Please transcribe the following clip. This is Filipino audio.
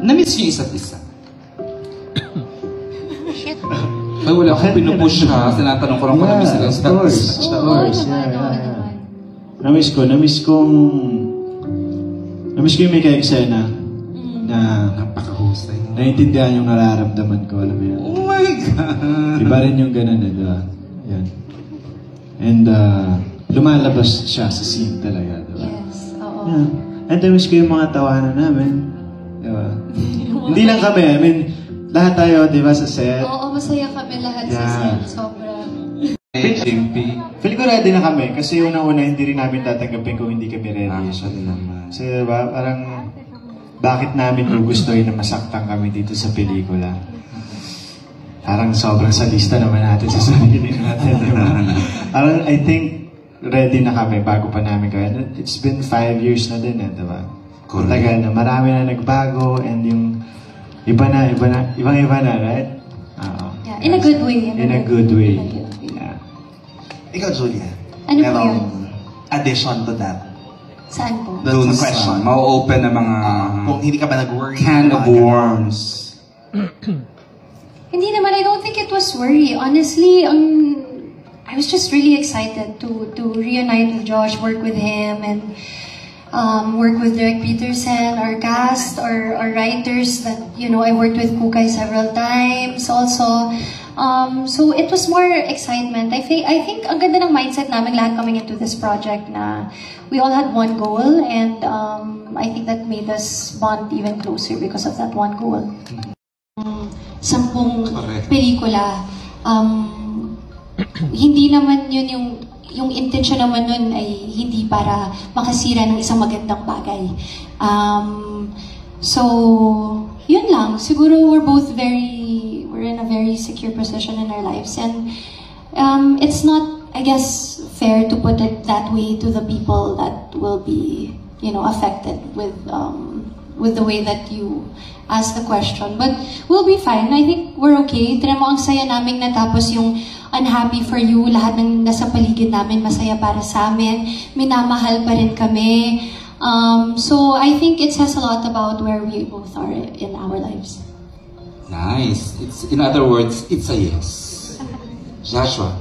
Na-miss niyo isa't isa? Shit. Ay, wala akong pinupush ha. Tinatanong ko lang kung na-miss nila isa't isa. Of course. Na-miss ko yung may ka-eksena na napakahusay. naiintindihan yung nararamdaman ko, alam mo yan. Oh my God! Iba rin yung ganun, diba? Yan. And lumalabas siya sa scene talaga, diba? Yes, oo. Yeah. And na-miss ko yung mga tawanan namin. Diba? Hindi lang kami, I mean, lahat tayo, diba, sa set. Oo, masaya kami lahat sa set. Sobra. Feel ko ready na kami kasi unang-una hindi rin namin tatanggapin kung hindi kami ready. Kasi diba, parang bakit namin gugustuhin na masaktan kami dito sa pelikula? Parang sobrang sadista naman natin sa sarili natin, diba? Parang I think ready na kami bago pa namin gawin. It's been 5 years na din, diba? Tagal na, marami na nagbago and yung ibang-iba na, right? Yeah, in a good way. In a good way. Ikaw, Julia. Ano po yun? Addition to that. Saan po? Doon sa question. ma-open na mga kung hindi ka ba nag-worry? can of worms. Hindi naman, I don't think it was worry. Honestly, I was just really excited to reunite with Josh, work with him, and work with Derek Peterson, our cast, our writers that, you know, I worked with Kukay several times also. So it was more excitement. I think ang ganda ng mindset namin lahat coming into this project na we all had one goal, and I think that made us bond even closer because of that one goal. 10 pelikula, hindi naman yun yung intention naman nun ay hindi para makasira ng isang magandang bagay. So, yun lang. Siguro we're in a very secure position in our lives, and it's not, I guess, fair to put it that way to the people that will be, you know, affected with the way that you ask the question. But we'll be fine. I think we're okay. Tignan mo, ang saya namin natapos yung Unhappy for You. Lahat ng nasa paligid namin masaya para sa amin. Minamahal pa rin kami. So I think it says a lot about where we both are in our lives. Nice. In other words, it's a yes. Joshua.